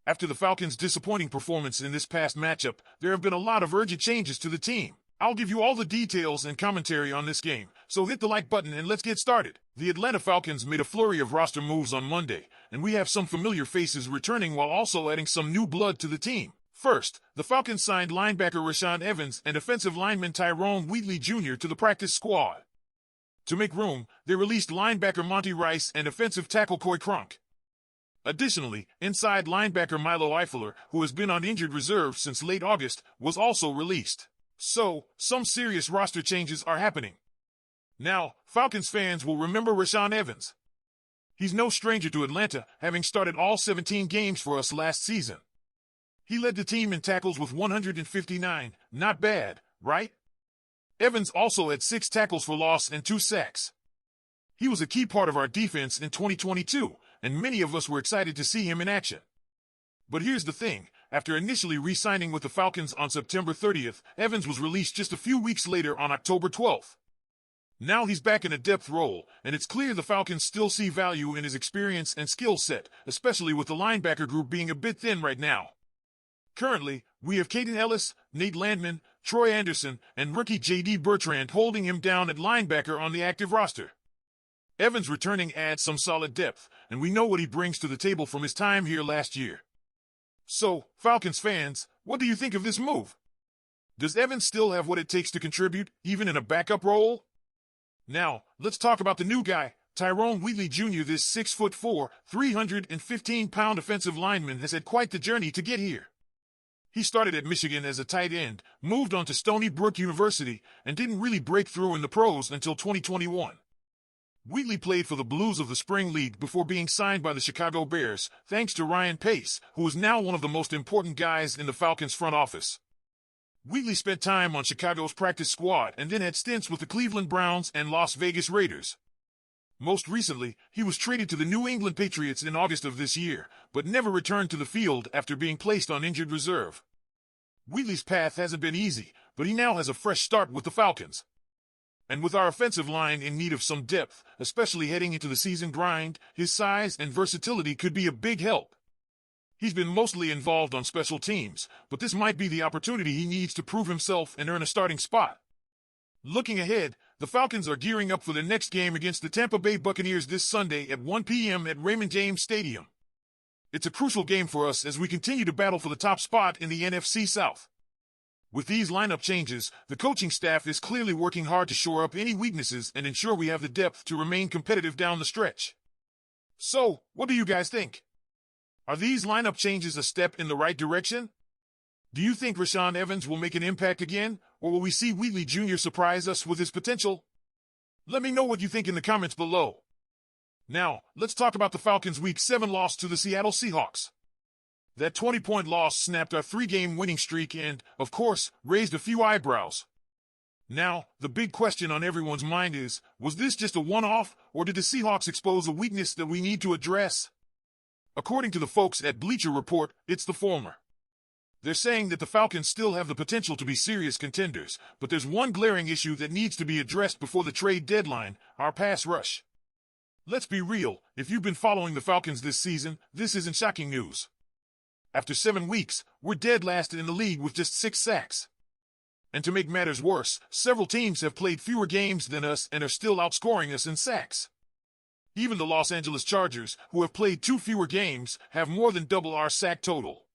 After the Falcons' disappointing performance in this past matchup, there have been a lot of urgent changes to the team. I'll give you all the details and commentary on this game, so hit the like button and let's get started. The Atlanta Falcons made a flurry of roster moves on Monday, and we have some familiar faces returning while also adding some new blood to the team. First, the Falcons signed linebacker Rashaan Evans and offensive lineman Tyrone Wheatley Jr. to the practice squad. To make room, they released linebacker Monty Rice and offensive tackle Coy Cronk. Additionally, inside linebacker Milo Eifler, who has been on injured reserve since late August, was also released. So, some serious roster changes are happening. Now, Falcons fans will remember Rashaan Evans. He's no stranger to Atlanta, having started all 17 games for us last season. He led the team in tackles with 159, not bad, right? Evans also had 6 tackles for loss and 2 sacks. He was a key part of our defense in 2022, and many of us were excited to see him in action. But here's the thing, after initially re-signing with the Falcons on September 30th, Evans was released just a few weeks later on October 12th. Now he's back in a depth role, and it's clear the Falcons still see value in his experience and skill set, especially with the linebacker group being a bit thin right now. Currently, we have Caden Ellis, Nate Landman, Troy Anderson, and rookie J.D. Bertrand holding him down at linebacker on the active roster. Evans returning adds some solid depth, and we know what he brings to the table from his time here last year. So, Falcons fans, what do you think of this move? Does Evans still have what it takes to contribute, even in a backup role? Now, let's talk about the new guy, Tyrone Wheatley Jr. This 6'4", 315-pound offensive lineman has had quite the journey to get here. He started at Michigan as a tight end, moved on to Stony Brook University, and didn't really break through in the pros until 2021. Wheatley played for the Blues of the Spring League before being signed by the Chicago Bears, thanks to Ryan Pace, who is now one of the most important guys in the Falcons front office. Wheatley spent time on Chicago's practice squad and then had stints with the Cleveland Browns and Las Vegas Raiders. Most recently, he was traded to the New England Patriots in August of this year, but never returned to the field after being placed on injured reserve. Wheatley's path hasn't been easy, but he now has a fresh start with the Falcons. And with our offensive line in need of some depth, especially heading into the season grind, his size and versatility could be a big help. He's been mostly involved on special teams, but this might be the opportunity he needs to prove himself and earn a starting spot. Looking ahead, the Falcons are gearing up for their next game against the Tampa Bay Buccaneers this Sunday at 1 p.m. at Raymond James Stadium. It's a crucial game for us as we continue to battle for the top spot in the NFC South. With these lineup changes, the coaching staff is clearly working hard to shore up any weaknesses and ensure we have the depth to remain competitive down the stretch. So, what do you guys think? Are these lineup changes a step in the right direction? Do you think Rashaan Evans will make an impact again, or will we see Wheatley Jr. surprise us with his potential? Let me know what you think in the comments below. Now, let's talk about the Falcons' Week 7 loss to the Seattle Seahawks. That 20-point loss snapped our 3-game winning streak and, of course, raised a few eyebrows. Now, the big question on everyone's mind is, was this just a one-off, or did the Seahawks expose a weakness that we need to address? According to the folks at Bleacher Report, it's the former. They're saying that the Falcons still have the potential to be serious contenders, but there's one glaring issue that needs to be addressed before the trade deadline: our pass rush. Let's be real, if you've been following the Falcons this season, this isn't shocking news. After 7 weeks, we're dead last in the league with just 6 sacks. And to make matters worse, several teams have played fewer games than us and are still outscoring us in sacks. Even the Los Angeles Chargers, who have played 2 fewer games, have more than double our sack total.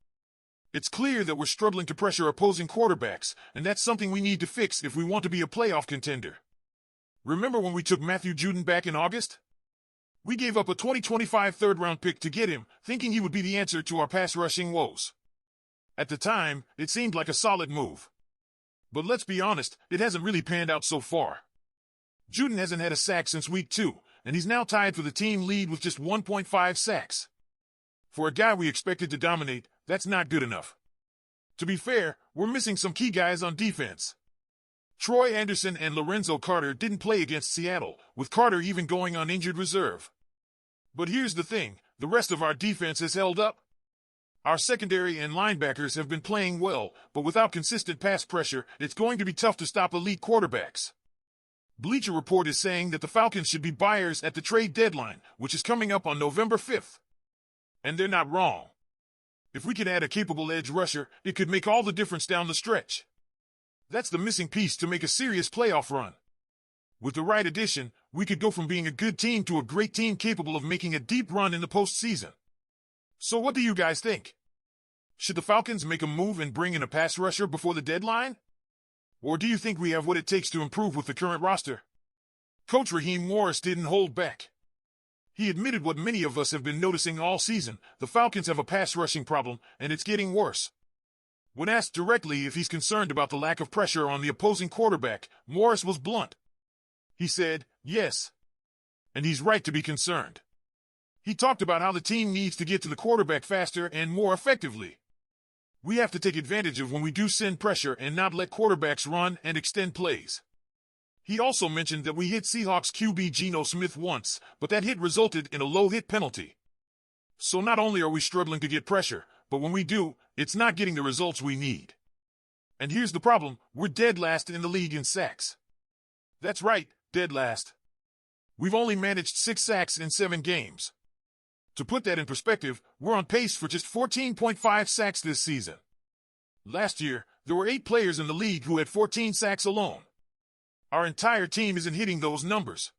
It's clear that we're struggling to pressure opposing quarterbacks, and that's something we need to fix if we want to be a playoff contender. Remember when we took Matthew Judon back in August? We gave up a 2025 third-round pick to get him, thinking he would be the answer to our pass-rushing woes. At the time, it seemed like a solid move. But let's be honest, it hasn't really panned out so far. Judon hasn't had a sack since week 2, and he's now tied for the team lead with just 1.5 sacks. For a guy we expected to dominate, that's not good enough. To be fair, we're missing some key guys on defense. Troy Anderson and Lorenzo Carter didn't play against Seattle, with Carter even going on injured reserve. But here's the thing, the rest of our defense has held up. Our secondary and linebackers have been playing well, but without consistent pass pressure, it's going to be tough to stop elite quarterbacks. Bleacher Report is saying that the Falcons should be buyers at the trade deadline, which is coming up on November 5th. And they're not wrong. If we can add a capable edge rusher, it could make all the difference down the stretch. That's the missing piece to make a serious playoff run. With the right addition, we could go from being a good team to a great team capable of making a deep run in the postseason. So what do you guys think? Should the Falcons make a move and bring in a pass rusher before the deadline? Or do you think we have what it takes to improve with the current roster? Coach Raheem Morris didn't hold back. He admitted what many of us have been noticing all season: the Falcons have a pass rushing problem, and it's getting worse. When asked directly if he's concerned about the lack of pressure on the opposing quarterback, Morris was blunt. He said, yes. And he's right to be concerned. He talked about how the team needs to get to the quarterback faster and more effectively. We have to take advantage of when we do send pressure and not let quarterbacks run and extend plays. He also mentioned that we hit Seahawks QB Geno Smith once, but that hit resulted in a low hit penalty. So not only are we struggling to get pressure, but when we do, it's not getting the results we need. And here's the problem: we're dead last in the league in sacks. That's right, dead last. We've only managed 6 sacks in 7 games. To put that in perspective, we're on pace for just 14.5 sacks this season. Last year, there were 8 players in the league who had 14 sacks alone. Our entire team isn't hitting those numbers.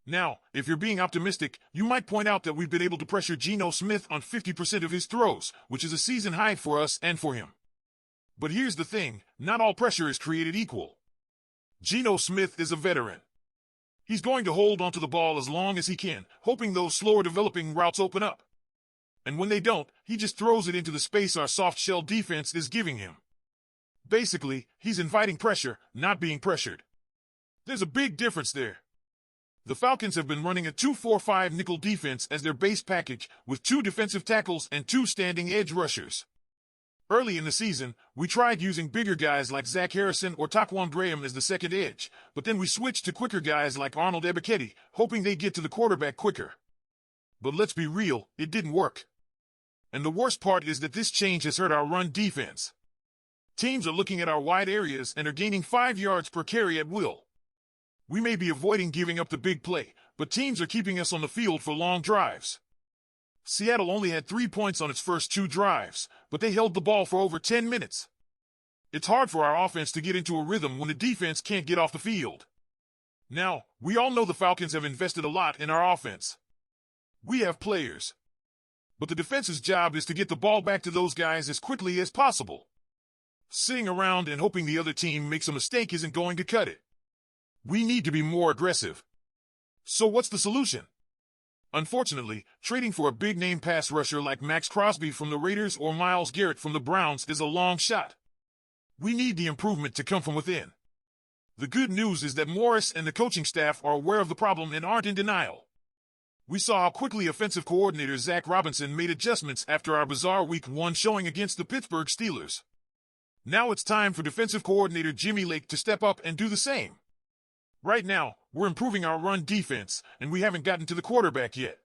Now, if you're being optimistic, you might point out that we've been able to pressure Geno Smith on 50% of his throws, which is a season high for us and for him. But here's the thing: not all pressure is created equal. Geno Smith is a veteran. He's going to hold onto the ball as long as he can, hoping those slower developing routes open up. And when they don't, he just throws it into the space our soft shell defense is giving him. Basically, he's inviting pressure, not being pressured. There's a big difference there. The Falcons have been running a 2-4-5 nickel defense as their base package, with 2 defensive tackles and 2 standing edge rushers. Early in the season, we tried using bigger guys like Zach Harrison or Taquan Graham as the second edge, but then we switched to quicker guys like Arnold Ebiketie, hoping they'd get to the quarterback quicker. But let's be real, it didn't work. And the worst part is that this change has hurt our run defense. Teams are looking at our wide areas and are gaining 5 yards per carry at will. We may be avoiding giving up the big play, but teams are keeping us on the field for long drives. Seattle only had 3 points on its first 2 drives, but they held the ball for over 10 minutes. It's hard for our offense to get into a rhythm when the defense can't get off the field. Now, we all know the Falcons have invested a lot in our offense. We have players. But the defense's job is to get the ball back to those guys as quickly as possible. Sitting around and hoping the other team makes a mistake isn't going to cut it. We need to be more aggressive. So what's the solution? Unfortunately, trading for a big-name pass rusher like Max Crosby from the Raiders or Myles Garrett from the Browns is a long shot. We need the improvement to come from within. The good news is that Morris and the coaching staff are aware of the problem and aren't in denial. We saw how quickly offensive coordinator Zach Robinson made adjustments after our bizarre Week 1 showing against the Pittsburgh Steelers. Now it's time for defensive coordinator Jimmy Lake to step up and do the same. Right now, we're improving our run defense, and we haven't gotten to the quarterback yet.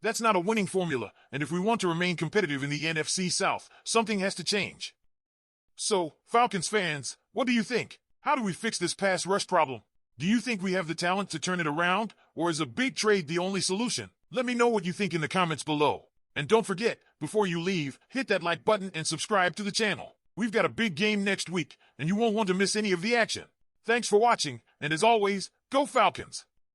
That's not a winning formula, and if we want to remain competitive in the NFC South, something has to change. So, Falcons fans, what do you think? How do we fix this pass rush problem? Do you think we have the talent to turn it around, or is a big trade the only solution? Let me know what you think in the comments below. And don't forget, before you leave, hit that like button and subscribe to the channel. We've got a big game next week, and you won't want to miss any of the action. Thanks for watching, and as always, go Falcons!